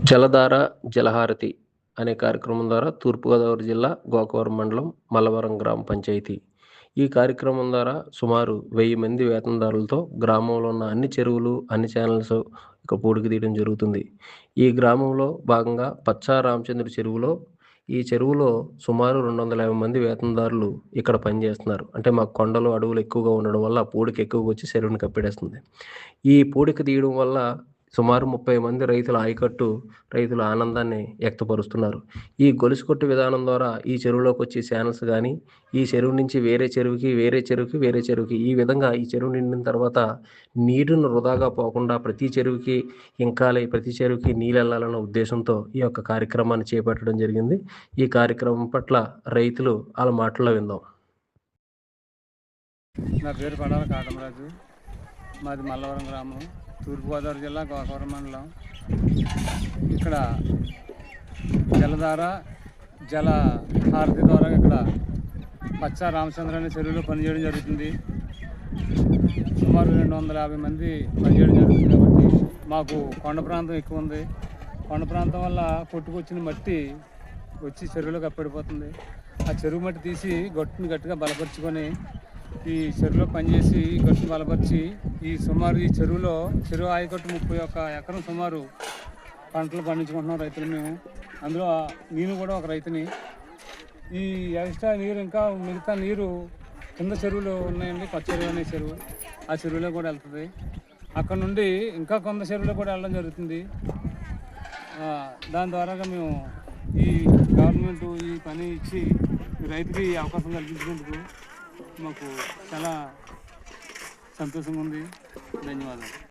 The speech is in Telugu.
జలధార, జలహారతి అనే కార్యక్రమం ద్వారా తూర్పుగోదావరి జిల్లా గోకవరం మండలం మల్లవరం గ్రామ పంచాయతీ. ఈ కార్యక్రమం ద్వారా సుమారు 1000 మంది వేతనదారులతో గ్రామంలో ఉన్న అన్ని చెరువులు, అన్ని ఛానల్స్ పూడికి తీయడం జరుగుతుంది. ఈ గ్రామంలో భాగంగా పచ్చా రామచంద్రుడి చెరువులో ఈ చెరువులో సుమారు 250 మంది వేతనదారులు ఇక్కడ పనిచేస్తున్నారు. అంటే మాకు కొండలు, అడవులు ఎక్కువగా ఉండడం వల్ల పూడికి ఎక్కువగా వచ్చి చెరువుని కప్పెడేస్తుంది. ఈ పూడిక తీయడం వల్ల సుమారు 30 మంది రైతుల ఆనందాన్ని వ్యక్తపరుస్తున్నారు. ఈ గొలుసు కొట్టు విధానం ద్వారా ఈ చెరువులోకి వచ్చే ఛానల్స్ గానీ, ఈ చెరువు నుంచి వేరే చెరువుకి, వేరే చెరువుకి, వేరే చెరువుకి ఈ విధంగా ఈ చెరువు నిండిన తర్వాత నీరును వృధాగా పోకుండా ప్రతి చెరువుకి ప్రతి చెరువుకి నీళ్ళెళ్ళాలన్న ఉద్దేశంతో ఈ యొక్క కార్యక్రమాన్ని చేపట్టడం జరిగింది. ఈ కార్యక్రమం పట్ల రైతులు ఆళ్ళ మాటల్లో విందాం. నా పేరు పడాల కాటమరాజు. మాది మల్లవరం గ్రామం, తూర్పుగోదావరి జిల్లా గోకవరం మండలం. ఇక్కడ జలధార, జలహారతి ద్వారా ఇక్కడ పచ్చా రామచంద్ర అనే చెరువులో పనిచేయడం జరుగుతుంది. సుమారు 250 మంది పనిచేయడం జరుగుతుంది. కాబట్టి మాకు కొండ ప్రాంతం ఎక్కువ ఉంది. కొండ ప్రాంతం వల్ల కొట్టుకొచ్చిన మట్టి వచ్చి చెరువులో కప్పెడిపోతుంది. ఆ చెరువు మట్టి తీసి గట్టుని గట్టిగా బలపరుచుకొని ఈ చెరువులో పనిచేసి గట్టును బలపరిచి సుమారు ఈ చెరువు ఆయకట్టు 31 ఎకరం సుమారు పంటలు పండించుకుంటున్నాం రైతులు మేము. అందులో నేను కూడా ఒక రైతుని. ఈ ఎక్స్ట్రా నీరు ఇంకా మిగతా నీరు కింద చెరువులు ఉన్నాయండి. కొత్త చెరువు అనే చెరువు, ఆ చెరువులో కూడా వెళ్తుంది. అక్కడ నుండి ఇంకా కొంత చెరువులో కూడా వెళ్ళడం జరుగుతుంది. దాని ద్వారాగా మేము ఈ గవర్నమెంట్ ఈ పని ఇచ్చి రైతుకి అవకాశం కల్పించినందుకు మాకు చాలా సంతోషంగా ఉంది. ధన్యవాదాలు.